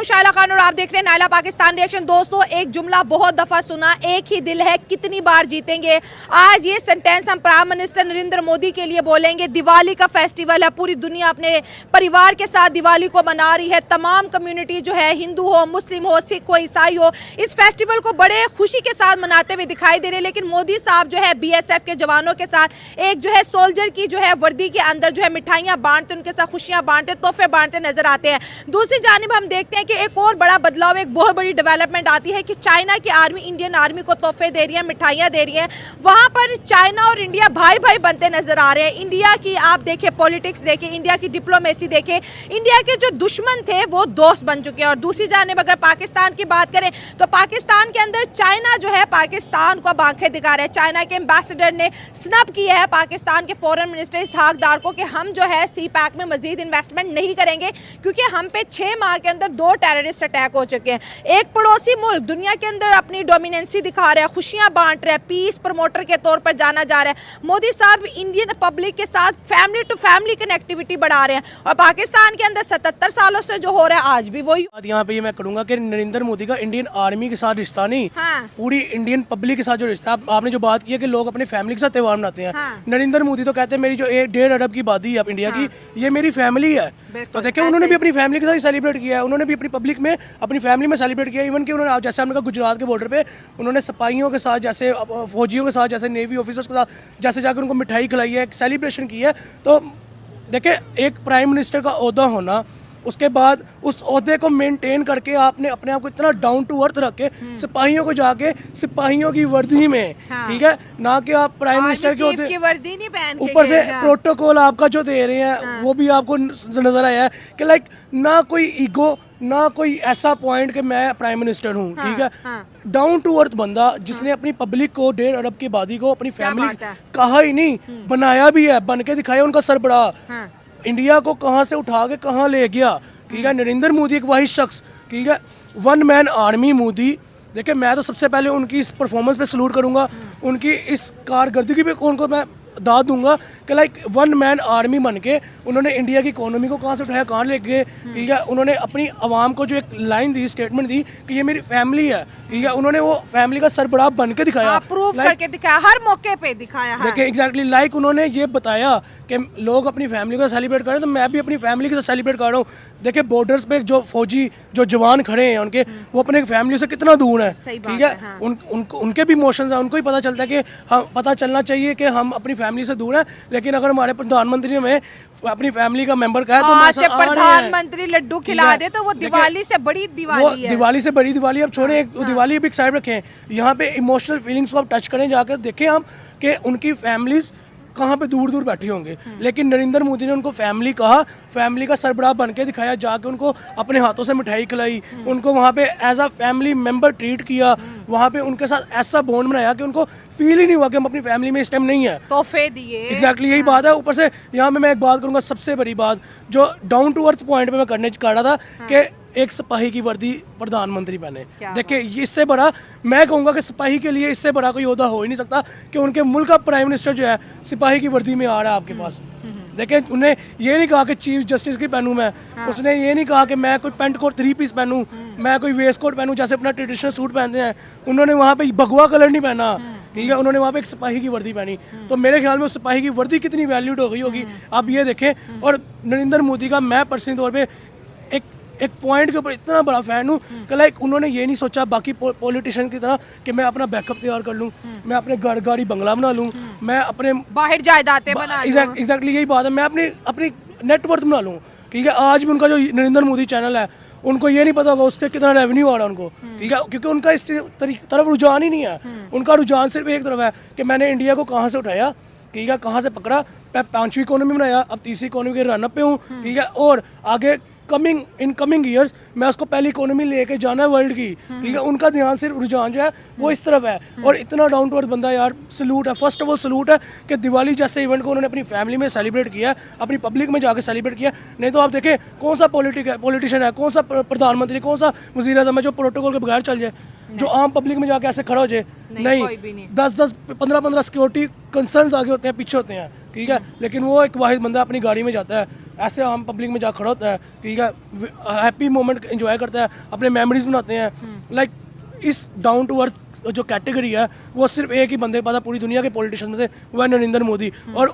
शाइला खान और आप देख रहे हैं नायला पाकिस्तान रिएक्शन। दोस्तों, एक जुमला बहुत दफा सुना, एक ही दिल है कितनी बार जीतेंगे। आज ये सेंटेंस हम प्राइम मिनिस्टर नरेंद्र मोदी के लिए बोलेंगे। दिवाली का फेस्टिवल है, पूरी दुनिया अपने परिवार के साथ दिवाली को मना रही है। तमाम कम्युनिटी जो है, हिंदू हो, मुस्लिम हो, सिख हो, ईसाई हो, इस फेस्टिवल को बड़े खुशी के साथ मनाते हुए दिखाई दे रहे हैं। लेकिन मोदी साहब जो है BSF के जवानों के साथ एक जो है सोल्जर की जो है वर्दी के अंदर जो है मिठाइयाँ बांटते, उनके साथ खुशियाँ बांटते, तोहफे बांटते नजर आते हैं। दूसरी जानिब हम देखते हैं कि एक और बड़ा बदलाव, एक बहुत बड़ी डेवलपमेंट आती है कि चाइना की आर्मी इंडियन आर्मी को तोहफे दे रही है, मिठाइयाँ दे रही है। वहाँ पर चाइना और इंडिया भाई भाई बनते नजर आ रहे हैं। इंडिया की आप देखिए पॉलिटिक्स देखिए, इंडिया की डिप्लोमेसी देखिए, इंडिया के जो दुश्मन थे वो दोस्त बन चुके हैं। और दूसरी जानिब अगर पाकिस्तान की बात करें तो पाकिस्तान के अंदर चाइना जो है पाकिस्तान को आंखें दिखा रहा है। चाइना के एम्बेसडर ने स्नब किया है पाकिस्तान के फॉरेन मिनिस्टर इसहाक डार को कि हम जो है CPEC में मजीद इन्वेस्टमेंट नहीं करेंगे, क्योंकि हम पे 6 माह के अंदर 2 टेररिस्ट अटैक हो चुके हैं। एक पड़ोसी मुल्क दुनिया के अंदर अपनी डोमिनेंसी दिखा रहा है, खुशियां बांट रहा है, पीस प्रमोटर के तौर पर जाना जा रहा है। मोदी साहब इंडियन पब्लिक के साथ फैमिली टू फैमिली कनेक्टिविटी बढ़ा रहे हैं। और पाकिस्तान के अंदर 77 सालों से जो हो रहा है आज भी वही। यहाँ पे ये मैं करूंगा कि नरेंद्र मोदी का इंडियन आर्मी के साथ रिश्ता नहीं, पूरी इंडियन पब्लिक के साथ जो रिश्ता, आपने जो बात की है कि लोग अपने फैमिली के साथ त्यौहार मनाते हैं। नरेंद्र मोदी तो कहते हैं मेरी जो 1.5 अरब की आबादी है इंडिया की, ये मेरी फैमिली है। तो देखिए उन्होंने भी अपनी फैमिली के साथ सेलिब्रेट किया है, उन्होंने भी अपनी पब्लिक में अपनी फैमिली में सेलिब्रेट किया। इवन कि उन्होंने जैसे हमने कहा गुजरात के बॉर्डर पे उन्होंने सिपाहियों के साथ, जैसे फौजियों के साथ, जैसे नेवी ऑफिसर्स के साथ जैसे जाकर उनको मिठाई खिलाई है, एक सेलिब्रेशन की है। तो देखिए एक प्राइम मिनिस्टर का ओहदा होना, उसके बाद उस ओहदे को मेंटेन करके आपने अपने आप को इतना डाउन टू अर्थ रख के सिपाहियों को जाके सिपाहियों की वर्दी में, ठीक है ना, कि आप प्राइम मिनिस्टर के वर्दी नहीं पहन के ऊपर से प्रोटोकॉल आपका जो दे रहे हैं वो भी आपको नजर आया है कि लाइक ना कोई ईगो, ना कोई ऐसा पॉइंट कि मैं प्राइम मिनिस्टर हूँ, ठीक है, डाउन टू अर्थ बंदा जिसने अपनी पब्लिक को 1.5 अरब की आबादी को अपनी फैमिली कहा ही नहीं, बनाया भी है, बन के दिखाया उनका सरबराह। इंडिया को कहाँ से उठा के कहाँ ले गया, ठीक है। नरेंद्र मोदी एक वही शख्स, ठीक है, वन मैन आर्मी मोदी। देखिए मैं तो सबसे पहले उनकी इस परफॉर्मेंस पे सलूट करूँगा, उनकी इस कारकर्दगी पे उनको मैं दाद दूंगा कि लाइक वन मैन आर्मी बन के उन्होंने इंडिया की इकोनॉमी को कहाँ से उठाया, कहाँ ले गए, ठीक है। उन्होंने अपनी आवाम को जो एक लाइन दी, स्टेटमेंट दी कि ये मेरी फैमिली है, ठीक है, उन्होंने वो फैमिली का सरबराह बन के दिखाया, प्रूव करके दिखाया, हर मौके पे दिखाया। देखिए एग्जैक्टली लाइक उन्होंने ये बताया कि लोग अपनी फैमिली का सेलिब्रेट कर रहे हैं तो मैं भी अपनी फैमिली के साथ सेलिब्रेट कर रहा हूँ। देखिए बॉर्डर्स पे जो फौजी, जो जवान खड़े हैं उनके, वो अपने फैमिली से कितना दूर है, ठीक है। उनके भी इमोशंस हैं, उनको ही पता चलता है कि हम, पता चलना चाहिए कि हम अपनी फैमिली से दूर है। लेकिन अगर हमारे प्रधानमंत्री में अपनी फैमिली का मेंबर का है तो प्रधानमंत्री लड्डू खिला दे तो वो दिवाली से बड़ी दिवाली है। दिवाली से बड़ी दिवाली अब छोड़े, दिवाली भी एक साइड रखें, यहाँ पे इमोशनल फीलिंग्स को आप टच करें, जाकर देखें हम कि उनकी फैमिलीज कहाँ पे दूर दूर बैठी होंगे। लेकिन नरेंद्र मोदी ने उनको फैमिली कहा, फैमिली का सरबराह बन के दिखाया, जाके उनको अपने हाथों से मिठाई खिलाई, उनको वहाँ पे as a family member treat किया, वहाँ पे उनके साथ ऐसा बॉन्ड बनाया कि उनको फील ही नहीं हुआ कि हम अपनी फैमिली में इस टाइम नहीं है, तोहफे दिए। एग्जैक्टली यही बात है। ऊपर से यहाँ पे मैं एक बात करूँगा, सबसे बड़ी बात जो डाउन टू अर्थ पॉइंट पे मैं कर रहा था कि एक सिपाही की वर्दी प्रधानमंत्री पहने। देखिए इससे बड़ा मैं कहूँगा कि सिपाही के लिए इससे बड़ा कोई ओहदा हो ही नहीं सकता कि उनके मुल्क का प्राइम मिनिस्टर जो है सिपाही की वर्दी में आ रहा है आपके पास। देखिए उन्हें ये नहीं कहा कि चीफ जस्टिस की पहनूं मैं, उसने ये नहीं कहा कि मैं कोई पेंट कोट 3 पीस पहनूं, मैं कोई वेस्ट कोट पहनूं जैसे अपना ट्रेडिशनल सूट पहनते हैं। उन्होंने वहाँ पे भगवा कलर नहीं पहना, ठीक है, उन्होंने वहाँ पे एक सिपाही की वर्दी पहनी। तो मेरे ख्याल में उस सिपाही की वर्दी कितनी वैल्यूड हो गई होगी आप ये देखें। और नरेंद्र मोदी का मैं पर्सनली तौर पर एक पॉइंट के ऊपर इतना बड़ा फैन हूँ कि लाइक उन्होंने ये नहीं सोचा बाकी पॉलिटिशियन की तरह कि मैं अपना बैकअप तैयार कर लूँ, मैं अपने गाड़ी बंगला बना लूँ, मैं अपने बाहर जायदादें बना लूँ। एग्जैक्टली यही बात है, मैं अपनी नेटवर्थ बना लूँ, ठीक है। आज भी उनका जो नरेंद्र मोदी चैनल है उनको ये नहीं पता होगा उससे कितना रेवेन्यू आ रहा है उनको, ठीक है, क्योंकि उनका इस तरफ रुझान ही नहीं है। उनका रुझान सिर्फ एक तरफ है कि मैंने इंडिया को कहाँ से उठाया, ठीक है, कहाँ से पकड़ा, 5वीं इकोनॉमी बनाया, अब 3री इकोनॉमी के रनअप पे हूँ, ठीक है, और आगे कमिंग ईयर्स मैं उसको पहली इकोनॉमी लेके जाना है वर्ल्ड की, ठीक है। उनका ध्यान सिर्फ रुझान जो है वो इस तरफ है। और इतना डाउन टू अर्थ बंदा यार, सलूट है, फर्स्ट ऑफ ऑल सलूट है कि दिवाली जैसे इवेंट को उन्होंने अपनी फैमिली में सेलिब्रेट किया, अपनी पब्लिक में जाकर सेलिब्रेट किया। नहीं तो आप देखें कौन सा पॉलिटिशियन है, कौन सा प्रधानमंत्री, कौन सा वज़ीर आज़म है जो प्रोटोकॉल के बगैर चल जाए, जो आम पब्लिक में जाके ऐसे खड़ा हो जाए। नहीं, 10-10, 15-15 सिक्योरिटी कंसर्न्स आगे होते हैं, पीछे होते हैं। ठीक है, लेकिन वो एक वाहिद बंदा अपनी गाड़ी में जाता है, ऐसे आम पब्लिक में जा खड़ा होता है, ठीक है, हैप्पी मोमेंट एंजॉय करता है, अपने मेमोरीज बनाते हैं। लाइक इस डाउन टू अर्थ जो कैटेगरी है वो सिर्फ एक ही बंदे के पास है पूरी दुनिया के पॉलिटिशियन में से, वह नरेंद्र मोदी। और